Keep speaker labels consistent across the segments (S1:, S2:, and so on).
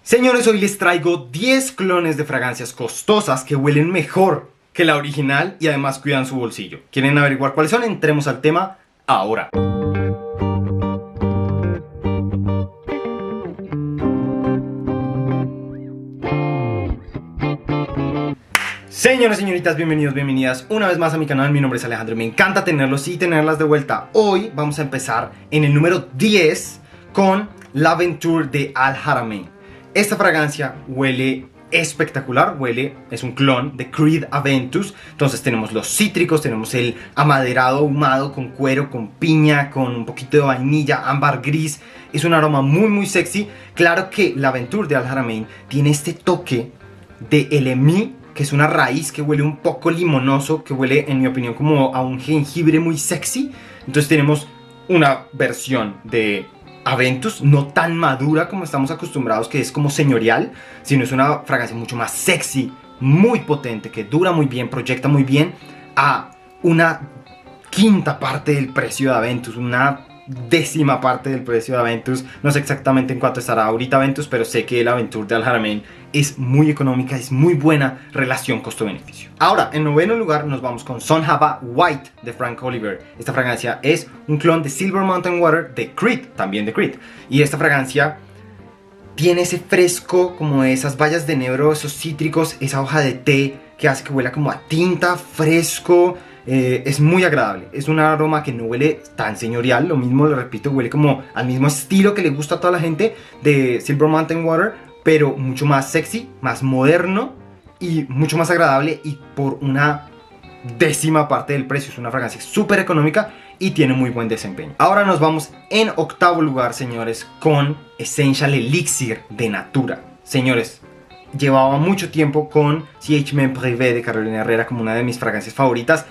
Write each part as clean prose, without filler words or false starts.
S1: Señores, hoy les traigo 10 clones de fragancias costosas que huelen mejor que la original y además cuidan su bolsillo. ¿Quieren averiguar cuáles son? Entremos al tema ahora. Señores, señoritas, bienvenidos, bienvenidas una vez más a mi canal. Mi nombre es Alejandro y me encanta tenerlos y tenerlas de vuelta. Hoy vamos a empezar en el número 10 con L'Aventure de Al Haramain. Esta fragancia huele espectacular, es un clon de Creed Aventus. Entonces tenemos los cítricos, tenemos el amaderado ahumado con cuero, con piña, con un poquito de vainilla, ámbar gris. Es un aroma muy sexy. Claro que L'Aventure de Al Haramain tiene este toque de Elemi, que es una raíz que huele un poco limonoso, que huele, en mi opinión, como a un jengibre muy sexy. Entonces tenemos una versión de Aventus no tan madura como estamos acostumbrados, que es como señorial, sino es una fragancia mucho más sexy, muy potente, que dura muy bien, proyecta muy bien, a una quinta parte del precio de Aventus, una décima parte del precio de Aventus. No sé exactamente en cuánto estará ahorita Aventus, pero sé que el Aventure de Al Haramain es muy económica, es muy buena relación costo-beneficio. Ahora, en noveno lugar nos vamos con Son Java White de Frank Oliver. Esta fragancia es un clon de Silver Mountain Water de Creed, también de Creed. Y esta fragancia tiene ese fresco, como de esas bayas de enebro, esos cítricos, esa hoja de té que hace que huela como a tinta, fresco. Es muy agradable, es un aroma que no huele tan señorial, lo mismo, lo repito, huele como al mismo estilo que le gusta a toda la gente de Silver Mountain Water, pero mucho más sexy, más moderno y mucho más agradable, y por una décima parte del precio. Es una fragancia súper económica y tiene muy buen desempeño. Ahora nos vamos en octavo lugar, señores, con Essential Elixir de Natura. Señores, llevaba mucho tiempo con CH Privé de Carolina Herrera como una de mis fragancias favoritas,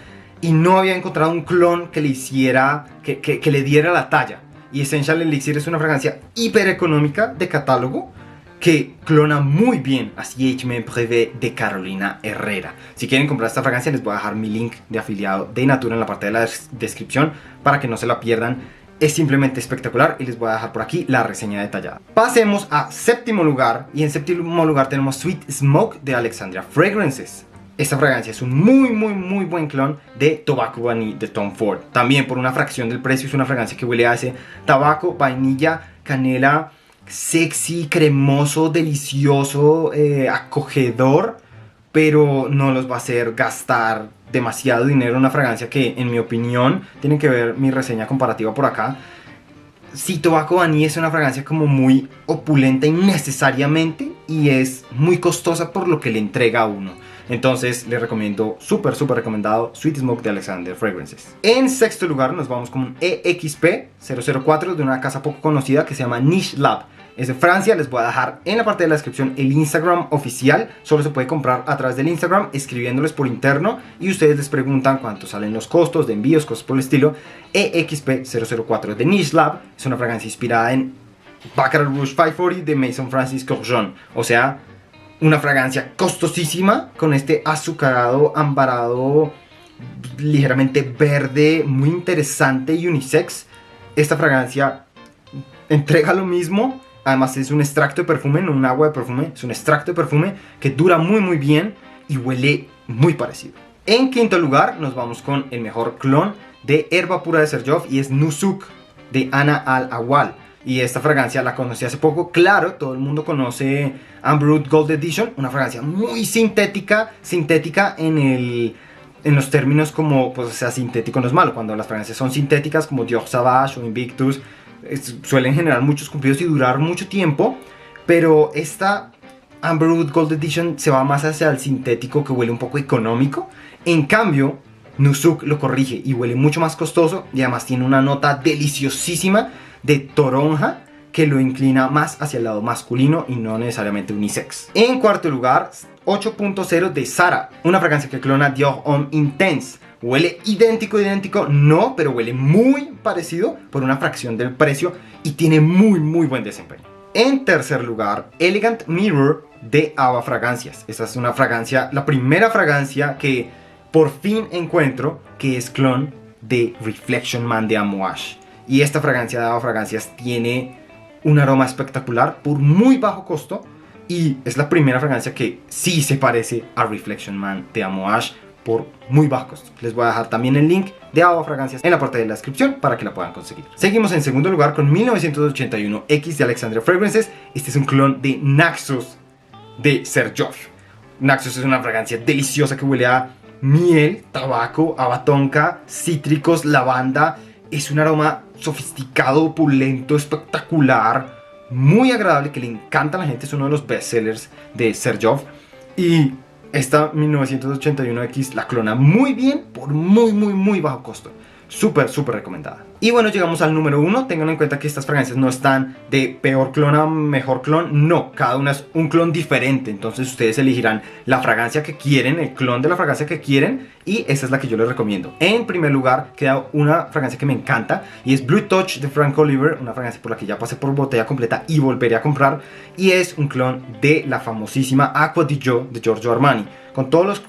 S1: y no había encontrado un clon que le hiciera, que le diera la talla. Y Essential Elixir es una fragancia hiper económica de catálogo que clona muy bien a CH Privé de Carolina Herrera. Si quieren comprar esta fragancia, les voy a dejar mi link de afiliado de Natura en la parte de la descripción para que no se la pierdan. Es simplemente espectacular y les voy a dejar por aquí la reseña detallada. Pasemos a séptimo lugar, y en séptimo lugar tenemos Sweet Smoke de Alexandria Fragrances. Esta fragancia es un muy buen clon de Tobacco Vanille de Tom Ford. También por una fracción del precio. Es una fragancia que huele a ese tabaco, vainilla, canela, sexy, cremoso, delicioso, acogedor, pero no los va a hacer gastar demasiado dinero en una fragancia que, en mi opinión, tienen que ver mi reseña comparativa por acá. Sí, Tobacco Vanille es una fragancia como muy opulenta innecesariamente, y es muy costosa por lo que le entrega a uno. Entonces les recomiendo, súper recomendado, Sweet Smoke de Alexandria Fragrances. En sexto lugar nos vamos con un EXP 004 de una casa poco conocida que se llama Niche Lab. Es de Francia. Les voy a dejar en la parte de la descripción el Instagram oficial. Solo se puede comprar a través del Instagram escribiéndoles por interno, y ustedes les preguntan cuánto salen los costos de envíos, cosas por el estilo. EXP 004 de Niche Lab es una fragancia inspirada en Baccarat Rouge 540 de Maison Francis Kurkdjian. O sea, una fragancia costosísima con este azucarado, ambarado, ligeramente verde, muy interesante y unisex. Esta fragancia entrega lo mismo. Además es un extracto de perfume, no un agua de perfume, es un extracto de perfume que dura muy bien y huele muy parecido. En quinto lugar nos vamos con el mejor clon de Herba Pura de Serjoff, y es Nusuk de Ana Al-Awal. Y esta fragancia la conocí hace poco. Claro, todo el mundo conoce Amber Oud Gold Edition, una fragancia muy sintética en los términos como, pues, o sea, sintético no es malo. Cuando las fragancias son sintéticas, como Dior Sauvage o Invictus, suelen generar muchos cumplidos y durar mucho tiempo. Pero esta Amber Oud Gold Edition se va más hacia el sintético, que huele un poco económico. En cambio, Nusuk lo corrige y huele mucho más costoso, y además tiene una nota deliciosísima de toronja que lo inclina más hacia el lado masculino y no necesariamente unisex. En cuarto lugar, 8.0 de Zara, una fragancia que clona Dior Homme Intense. Huele idéntico, no, pero huele muy parecido por una fracción del precio y tiene muy buen desempeño. En tercer lugar, Elegant Mirror de Ava Fragancias. Esta es una fragancia, la primera fragancia que por fin encuentro que es clon de Reflection Man de Amouage. Y esta fragancia de Ava Fragancias tiene un aroma espectacular por muy bajo costo. y es la primera fragancia que sí se parece a Reflection Man de Amouage por muy bajo costo. Les voy a dejar también el link de Ava Fragancias en la parte de la descripción para que la puedan conseguir. Seguimos en segundo lugar con 1981 X de Alexandria Fragrances. Este es un clon de Naxos de Xerjoff. Naxos es una fragancia deliciosa que huele a miel, tabaco, haba tonka, cítricos, lavanda. Es un aroma sofisticado, opulento, espectacular, muy agradable, que le encanta a la gente. Es uno de los bestsellers de Xerjoff. Y esta 1981X la clona muy bien por muy bajo costo. Súper recomendada. Y bueno, llegamos al número 1. Tengan en cuenta que estas fragancias no están de peor clon a mejor clon. No, cada una es un clon diferente. Entonces ustedes elegirán la fragancia que quieren, el clon de la fragancia que quieren, y esa es la que yo les recomiendo. En primer lugar queda una fragancia que me encanta y es Blue Touch de Frank Oliver. Una fragancia por la que ya pasé por botella completa y volveré a comprar. Y es un clon de la famosísima Acqua di Gio de Giorgio Armani. Con todos los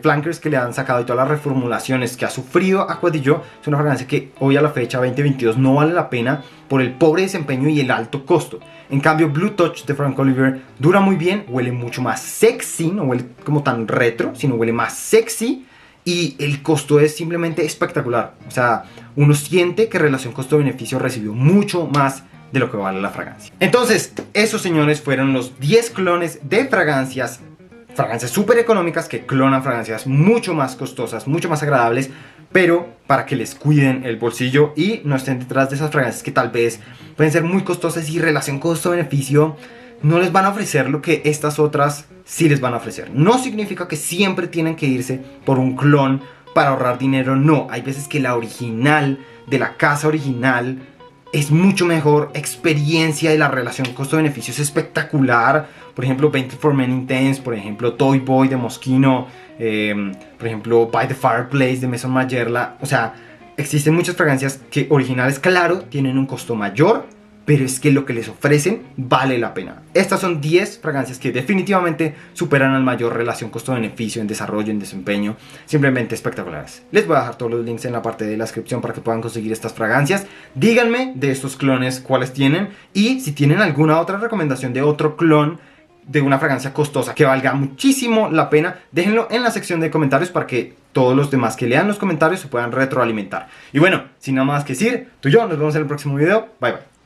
S1: flankers que le han sacado y todas las reformulaciones que ha sufrido Acqua di Gio, es una fragancia que hoy a la fecha 2022 no vale la pena por el pobre desempeño y el alto costo. En cambio, Blue Touch de Frank Oliver dura muy bien, huele mucho más sexy, no huele como tan retro, sino huele más sexy, y el costo es simplemente espectacular. O sea, uno siente que relación costo-beneficio recibió mucho más de lo que vale la fragancia. Entonces, esos, señores, fueron los 10 clones de fragancias súper económicas que clonan fragancias mucho más costosas, mucho más agradables, pero para que les cuiden el bolsillo y no estén detrás de esas fragancias que tal vez pueden ser muy costosas y relación costo-beneficio no les van a ofrecer lo que estas otras sí les van a ofrecer. No significa que siempre tienen que irse por un clon para ahorrar dinero, no. Hay veces que la original, de la casa original, es mucho mejor experiencia y la relación costo-beneficio es espectacular. Por ejemplo, 24 Men Intense, por ejemplo, Toy Boy de Moschino, por ejemplo, By the Fireplace de Maison Margiela. O sea, existen muchas fragancias que originales, claro, tienen un costo mayor, pero es que lo que les ofrecen vale la pena. Estas son 10 fragancias que definitivamente superan al mayor relación costo-beneficio en desarrollo, en desempeño. Simplemente espectaculares. Les voy a dejar todos los links en la parte de la descripción para que puedan conseguir estas fragancias. Díganme de estos clones cuáles tienen, y si tienen alguna otra recomendación de otro clon de una fragancia costosa que valga muchísimo la pena, déjenlo en la sección de comentarios para que todos los demás que lean los comentarios se puedan retroalimentar. Y bueno, sin nada más que decir, tú y yo nos vemos en el próximo video. Bye bye.